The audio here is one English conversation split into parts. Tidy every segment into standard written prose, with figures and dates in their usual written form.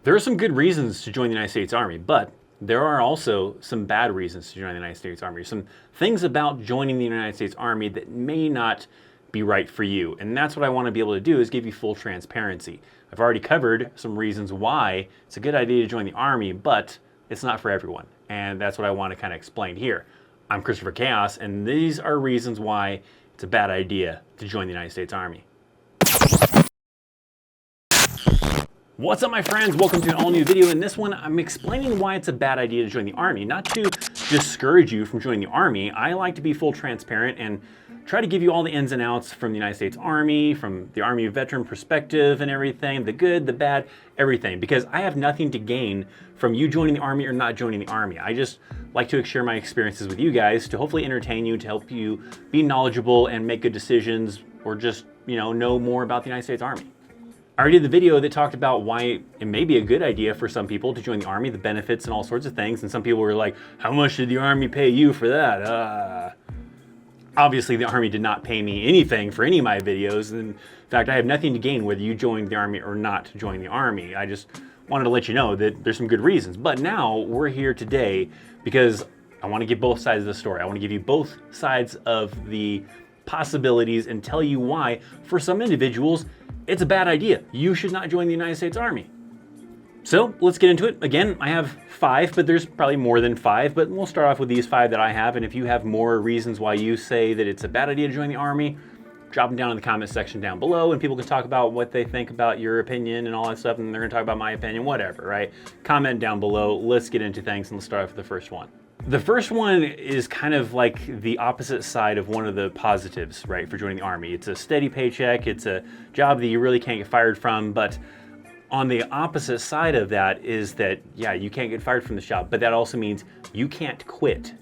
There are some good reasons to join the United States Army, but there are also some bad reasons to join the United States Army. Some things about joining the United States Army that may not be right for you. And that's what I want to be able to do, is give you full transparency. I've already covered some reasons why it's a good idea to join the Army, but it's not for everyone. And that's what I want to kind of explain here. I'm Christopher Chaos, and these are reasons why it's a bad idea to join the United States Army. What's up, my friends? Welcome to an all-new video. In this one, I'm explaining why it's a bad idea to join the Army. Not to discourage you from joining the Army. I like to be full transparent and try to give you all the ins and outs from the United States Army, from the Army veteran perspective and everything, the good, the bad, everything. Because I have nothing to gain from you joining the Army or not joining the Army. I just like to share my experiences with you guys to hopefully entertain you, to help you be knowledgeable and make good decisions, or just, know more about the United States Army. I already did the video that talked about why it may be a good idea for some people to join the Army, the benefits and all sorts of things. And some people were like, how much did the Army pay you for that? Obviously, the Army did not pay me anything for any of my videos. In fact, I have nothing to gain whether you joined the Army or not join the Army. I just wanted to let you know that there's some good reasons. But now we're here today because I want to give both sides of the story. I want to give you both sides of the possibilities and tell you why, for some individuals, it's a bad idea. You should not join the United States Army. So let's get into it. Again, I have 5, but there's probably more than 5, but we'll start off with these 5 that I have. And if you have more reasons why you say that it's a bad idea to join the Army, drop them down in the comment section down below, and people can talk about what they think about your opinion and all that stuff, and they're gonna talk about my opinion, whatever, right? Comment down below. Let's get into things, and let's start off with the first one. The first one is kind of like the opposite side of one of the positives, right, for joining the Army. It's a steady paycheck, it's a job that you really can't get fired from, but on the opposite side of that is that, yeah, you can't get fired from this job, but that also means you can't quit.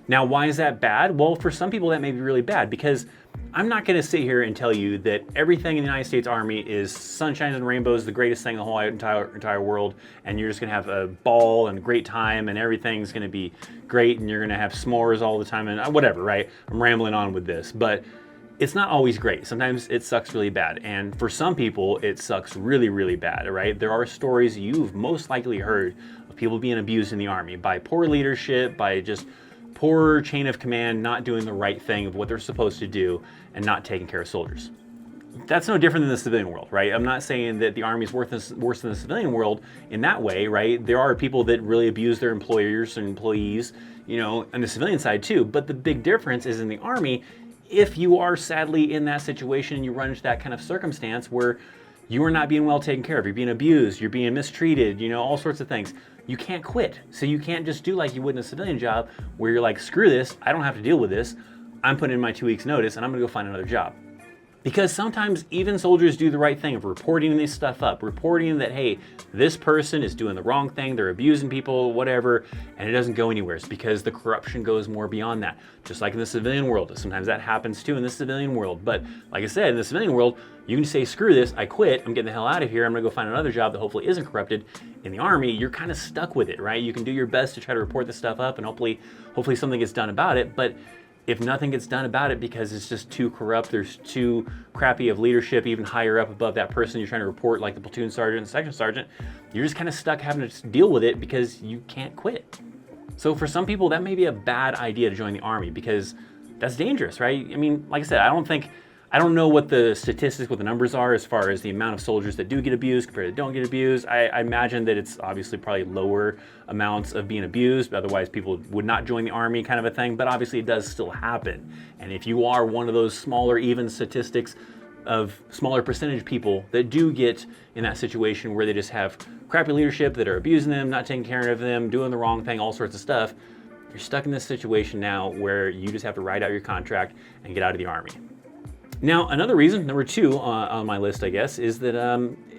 Now, why is that bad? Well, for some people that may be really bad, because I'm not gonna sit here and tell you that everything in the United States Army is sunshine and rainbows, the greatest thing in the whole entire world, and you're just gonna have a ball and a great time and everything's gonna be great and you're gonna have s'mores all the time and whatever, right? I'm rambling on with this, but it's not always great. Sometimes it sucks really bad, and for some people, it sucks really, really bad, right? There are stories you've most likely heard of people being abused in the Army by poor leadership, by just poor chain of command, not doing the right thing of what they're supposed to do and not taking care of soldiers. That's no different than the civilian world, right? I'm not saying that the Army is worse than the civilian world in that way, right? There are people that really abuse their employers and employees, on the civilian side too. But the big difference is in the Army, if you are sadly in that situation and you run into that kind of circumstance where you are not being well taken care of, you're being abused, you're being mistreated, all sorts of things, you can't quit. So you can't just do like you would in a civilian job where you're like, screw this, I don't have to deal with this. I'm putting in my 2 weeks notice and I'm gonna go find another job. Because sometimes even soldiers do the right thing of reporting this stuff up, reporting that, hey, this person is doing the wrong thing, they're abusing people, whatever, and it doesn't go anywhere. It's because the corruption goes more beyond that. Just like in the civilian world. Sometimes that happens too in the civilian world. But like I said, in the civilian world, you can say, screw this, I quit, I'm getting the hell out of here, I'm gonna go find another job that hopefully isn't corrupted. In the Army, you're kind of stuck with it, right? You can do your best to try to report this stuff up and hopefully something gets done about it, but if nothing gets done about it because it's just too corrupt, there's too crappy of leadership even higher up above that person you're trying to report, like the platoon sergeant and section sergeant, you're just kind of stuck having to deal with it because you can't quit. So for some people, that may be a bad idea to join the Army because that's dangerous, right? I mean, like I said, I don't know what the statistics, what the numbers are as far as the amount of soldiers that do get abused compared to don't get abused. I imagine that it's obviously probably lower amounts of being abused, otherwise people would not join the Army kind of a thing, but obviously it does still happen. And if you are one of those smaller even statistics of smaller percentage people that do get in that situation where they just have crappy leadership that are abusing them, not taking care of them, doing the wrong thing, all sorts of stuff, you're stuck in this situation now where you just have to ride out your contract and get out of the Army. Now, another reason, number 2 on my list, I guess, is that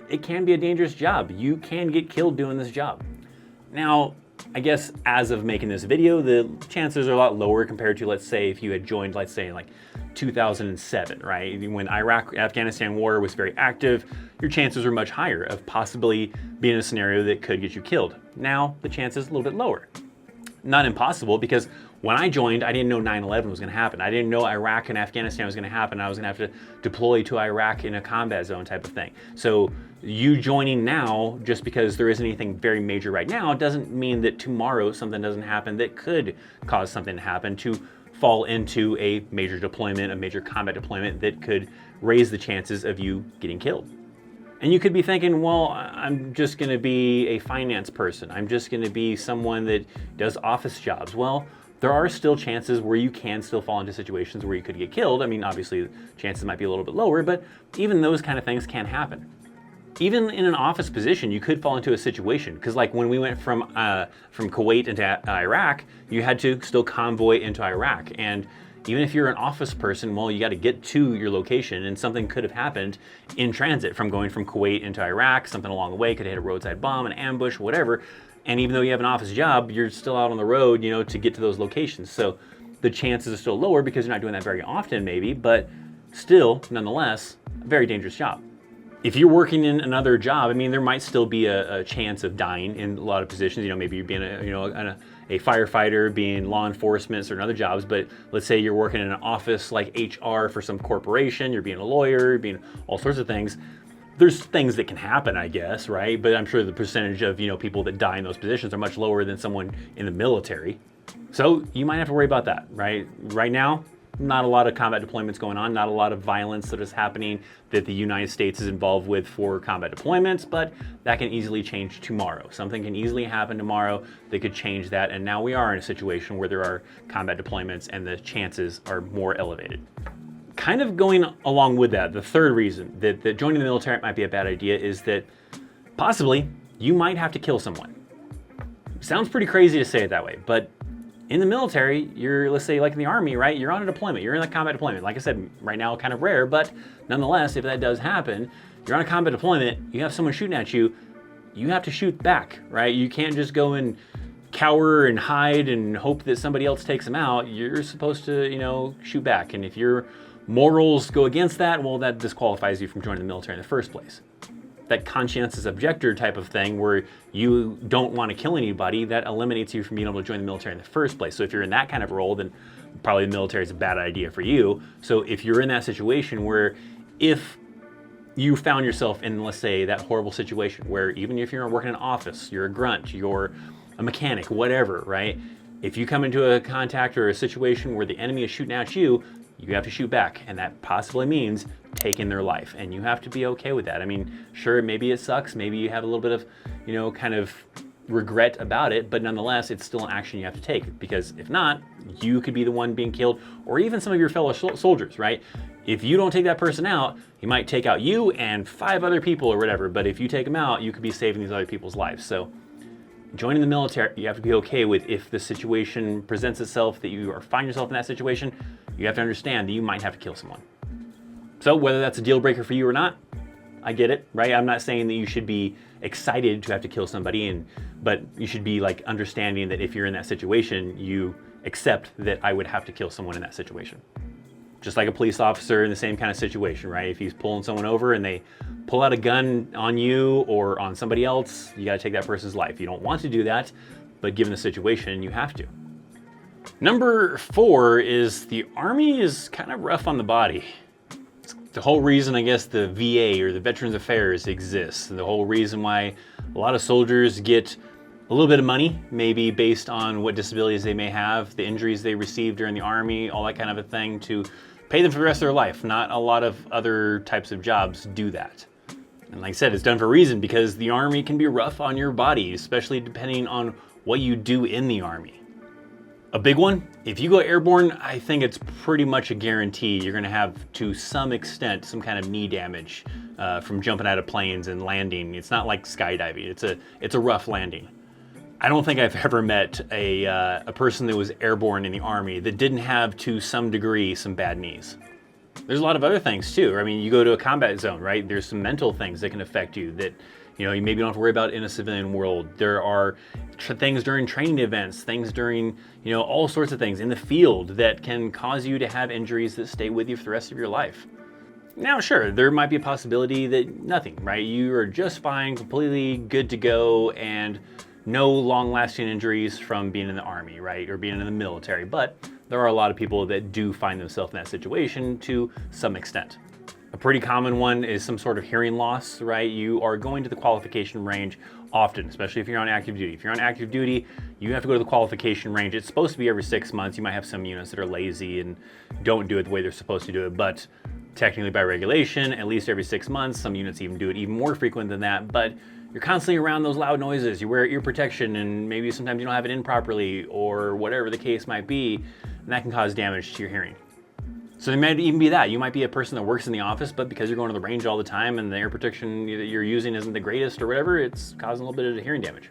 it can be a dangerous job. You can get killed doing this job. Now, I guess as of making this video, the chances are a lot lower compared to, let's say, if you had joined, let's say, in like 2007, right? When Iraq-Afghanistan war was very active, your chances were much higher of possibly being in a scenario that could get you killed. Now, the chance is a little bit lower. Not impossible, because when I joined, I didn't know 9/11 was going to happen. I didn't know Iraq and Afghanistan was going to happen. I was going to have to deploy to Iraq in a combat zone type of thing. So you joining now, just because there isn't anything very major right now, doesn't mean that tomorrow something doesn't happen that could cause something to happen to fall into a major deployment, a major combat deployment that could raise the chances of you getting killed. And you could be thinking, well, I'm just going to be a finance person. I'm just going to be someone that does office jobs. Well, there are still chances where you can still fall into situations where you could get killed. I mean, obviously, chances might be a little bit lower, but even those kind of things can happen. Even in an office position, you could fall into a situation, because like when we went from Kuwait into Iraq, you had to still convoy into Iraq. And even if you're an office person, well, you got to get to your location, and something could have happened in transit from going from Kuwait into Iraq. Something along the way could have hit a roadside bomb, an ambush, whatever. And even though you have an office job, you're still out on the road, to get to those locations. So the chances are still lower because you're not doing that very often, maybe, but still, nonetheless, a very dangerous job. If you're working in another job, I mean, there might still be a chance of dying in a lot of positions. Maybe you're being a firefighter, being law enforcement, certain other jobs. But let's say you're working in an office like HR for some corporation, you're being a lawyer, you're being all sorts of things. There's things that can happen, I guess, right? But I'm sure the percentage of people that die in those positions are much lower than someone in the military. So you might have to worry about that, right? Right now, not a lot of combat deployments going on, not a lot of violence that is happening that the United States is involved with for combat deployments, but that can easily change tomorrow. Something can easily happen tomorrow that could change that, and now we are in a situation where there are combat deployments and the chances are more elevated. Kind of going along with that, the third reason that joining the military might be a bad idea is that possibly you might have to kill someone. Sounds pretty crazy to say it that way, but in the military, let's say like in the Army, right? You're on a deployment, you're in a combat deployment. Like I said, right now, kind of rare, but nonetheless, if that does happen, you're on a combat deployment, you have someone shooting at you, you have to shoot back, right? You can't just go and cower and hide and hope that somebody else takes them out. You're supposed to, shoot back. And if your morals go against that, well, that disqualifies you from joining the military in the first place. That conscientious objector type of thing where you don't want to kill anybody, that eliminates you from being able to join the military in the first place. So if you're in that kind of role, then probably the military is a bad idea for you. So if you're in that situation where if you found yourself in, let's say, that horrible situation where even if you're working in an office, you're a grunt, you're a mechanic, whatever, right? If you come into a contact or a situation where the enemy is shooting at you, you have to shoot back, and that possibly means taking their life, and you have to be okay with that. I mean, sure, maybe it sucks, maybe you have a little bit of, kind of regret about it, but nonetheless, it's still an action you have to take, because if not, you could be the one being killed, or even some of your fellow soldiers, right? If you don't take that person out, he might take out you and 5 other people or whatever, but if you take them out, you could be saving these other people's lives. So joining the military, you have to be okay with if the situation presents itself that you find yourself in that situation, you have to understand that you might have to kill someone. So whether that's a deal breaker for you or not, I get it, right? I'm not saying that you should be excited to have to kill somebody, but you should be like understanding that if you're in that situation, you accept that I would have to kill someone in that situation. Just like a police officer in the same kind of situation, right? If he's pulling someone over and they pull out a gun on you or on somebody else, you gotta take that person's life. You don't want to do that, but given the situation, you have to. Number 4 is the Army is kind of rough on the body. It's the whole reason, I guess, the VA or the Veterans Affairs exists. The whole reason why a lot of soldiers get a little bit of money, maybe based on what disabilities they may have, the injuries they received during the Army, all that kind of a thing, to pay them for the rest of their life. Not a lot of other types of jobs do that. And like I said, it's done for a reason, because the Army can be rough on your body, especially depending on what you do in the Army. A big one, if you go airborne, I think it's pretty much a guarantee you're gonna have, to some extent, some kind of knee damage from jumping out of planes and landing. It's not like skydiving, it's a rough landing. I don't think I've ever met a person that was airborne in the Army that didn't have, to some degree, some bad knees. There's a lot of other things too. I mean, you go to a combat zone, right? There's some mental things that can affect you that, you maybe don't have to worry about in a civilian world. There are things during training events, things during, all sorts of things in the field that can cause you to have injuries that stay with you for the rest of your life. Now, sure, there might be a possibility that nothing, right? You are just fine, completely good to go, and no long-lasting injuries from being in the Army, right? Or being in the military. But there are a lot of people that do find themselves in that situation to some extent. A pretty common one is some sort of hearing loss, right? You are going to the qualification range often, especially if you're on active duty. If you're on active duty, you have to go to the qualification range. It's supposed to be every 6 months. You might have some units that are lazy and don't do it the way they're supposed to do it, but technically by regulation, at least every 6 months. Some units even do it even more frequent than that, but you're constantly around those loud noises. You wear ear protection and maybe sometimes you don't have it in properly or whatever the case might be, and that can cause damage to your hearing. So there might even be that. You might be a person that works in the office, but because you're going to the range all the time and the air protection that you're using isn't the greatest or whatever, it's causing a little bit of hearing damage.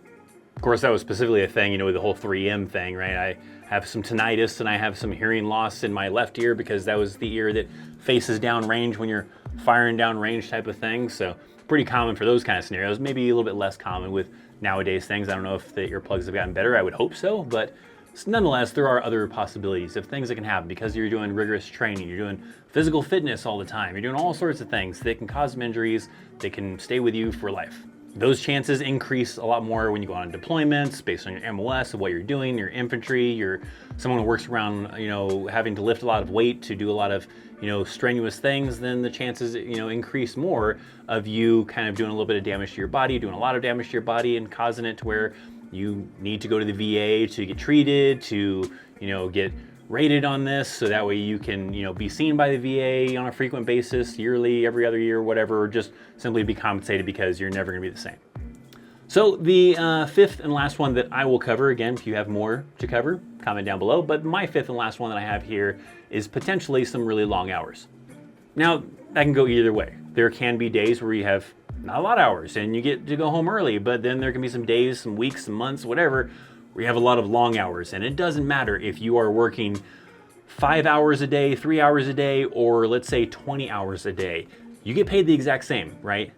Of course, that was specifically a thing, with the whole 3M thing, right? I have some tinnitus and I have some hearing loss in my left ear because that was the ear that faces downrange when you're firing downrange type of thing. So pretty common for those kind of scenarios. Maybe a little bit less common with nowadays things. I don't know if the earplugs have gotten better. I would hope so, but nonetheless, there are other possibilities of things that can happen because you're doing rigorous training, you're doing physical fitness all the time, you're doing all sorts of things that can cause some injuries that can stay with you for life. Those chances increase a lot more when you go on deployments based on your MOS of what you're doing, your infantry, you're someone who works around, having to lift a lot of weight to do a lot of, strenuous things, then the chances, increase more of you kind of doing a little bit of damage to your body, doing a lot of damage to your body and causing it to where you need to go to the VA to get treated, to, get rated on this, so that way you can, be seen by the VA on a frequent basis, yearly, every other year, whatever, or just simply be compensated because you're never gonna be the same. So the fifth and last one that I will cover, again, if you have more to cover, comment down below, but my fifth and last one that I have here is potentially some really long hours. Now, that can go either way. There can be days where you have not a lot of hours and you get to go home early, but then there can be some days, some weeks, some months, whatever, where you have a lot of long hours. And it doesn't matter if you are working 5 hours a day, 3 hours a day, or let's say 20 hours a day. You get paid the exact same, right?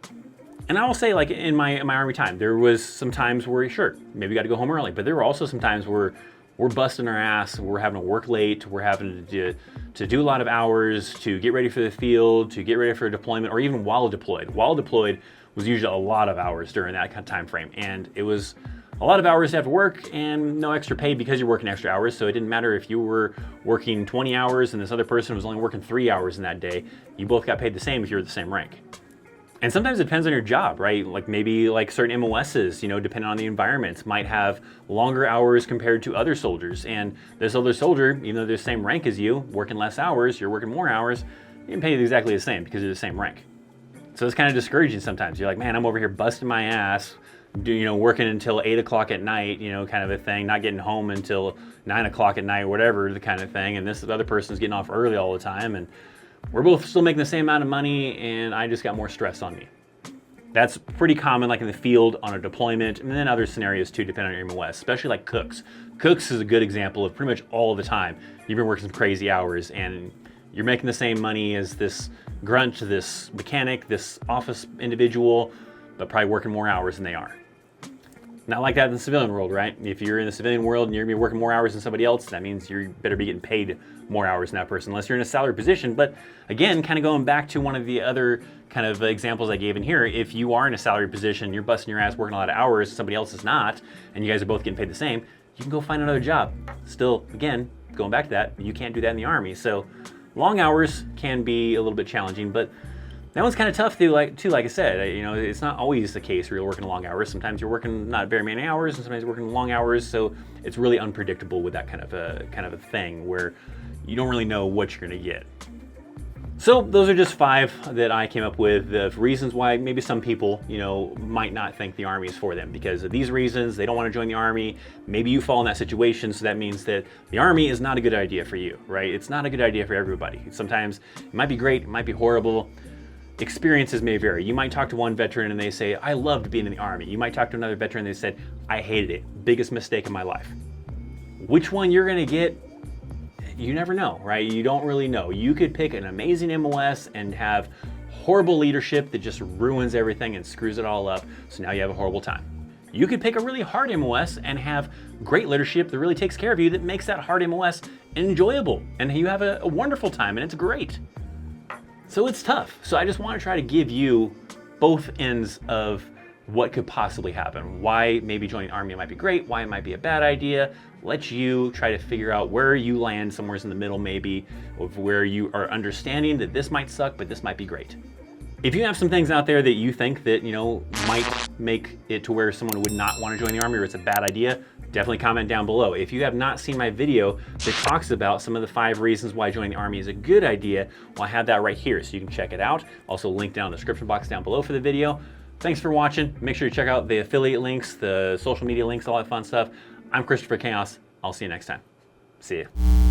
And I will say, like in my Army time, there was some times where, sure, maybe you got to go home early, but there were also some times where we're busting our ass, we're having to work late, we're having to do a lot of hours to get ready for the field, to get ready for a deployment, or even while deployed. While deployed was usually a lot of hours during that kind of time frame, and it was a lot of hours to have to work and no extra pay because you're working extra hours. So it didn't matter if you were working 20 hours and this other person was only working 3 hours in that day. You both got paid the same if you were the same rank. And sometimes it depends on your job, right? Like maybe like certain MOSs, depending on the environment, might have longer hours compared to other soldiers. And this other soldier, even though they're the same rank as you, working less hours, you're working more hours, you can pay exactly the same because you're the same rank. So it's kind of discouraging sometimes. You're like, man, I'm over here busting my ass, working until 8 o'clock at night, kind of a thing, not getting home until 9 o'clock at night, whatever the kind of thing. And this other person's getting off early all the time. And we're both still making the same amount of money and I just got more stress on me. That's pretty common, like in the field, on a deployment, and then other scenarios too, depending on your MOS, especially like cooks. Cooks is a good example of pretty much all the time. You've been working some crazy hours and you're making the same money as this grunt, this mechanic, this office individual, but probably working more hours than they are. Not like that in the civilian world, right? If you're in the civilian world and you're gonna be working more hours than somebody else, that means you better be getting paid more hours than that person, unless you're in a salary position. But again, kind of going back to one of the other kind of examples I gave in here, if you are in a salary position, you're busting your ass working a lot of hours, somebody else is not, and you guys are both getting paid the same, you can go find another job. Still, again, going back to that, you can't do that in the Army. So long hours can be a little bit challenging, but that one's kind of tough too, like I said, it's not always the case where you're working long hours. Sometimes you're working not very many hours, and sometimes you're working long hours. So it's really unpredictable with that kind of a thing where you don't really know what you're gonna get. So those are just 5 that I came up with of reasons why maybe some people, might not think the Army is for them. Because of these reasons, they don't want to join the Army. Maybe you fall in that situation, so that means that the Army is not a good idea for you, right? It's not a good idea for everybody. Sometimes it might be great, it might be horrible. Experiences may vary. You might talk to one veteran and they say, I loved being in the Army. You might talk to another veteran and they said, I hated it. Biggest mistake in my life. Which one you're gonna get, you never know, right? You don't really know. You could pick an amazing MOS and have horrible leadership that just ruins everything and screws it all up, so now you have a horrible time. You could pick a really hard MOS and have great leadership that really takes care of you, that makes that hard MOS enjoyable, and you have a wonderful time and it's great. So it's tough. So I just want to try to give you both ends of what could possibly happen, why maybe joining the Army might be great, why it might be a bad idea. Let you try to figure out where you land, somewhere in the middle maybe, of where you are understanding that this might suck, but this might be great. If you have some things out there that you think that, you know, might make it to where someone would not want to join the Army or it's a bad idea, definitely comment down below. If you have not seen my video that talks about some of the 5 reasons why joining the Army is a good idea, well, I have that right here, so you can check it out. Also linked down in the description box down below for the video. Thanks for watching. Make sure you check out the affiliate links, the social media links, all that fun stuff. I'm Christopher Chaos. I'll see you next time. See ya.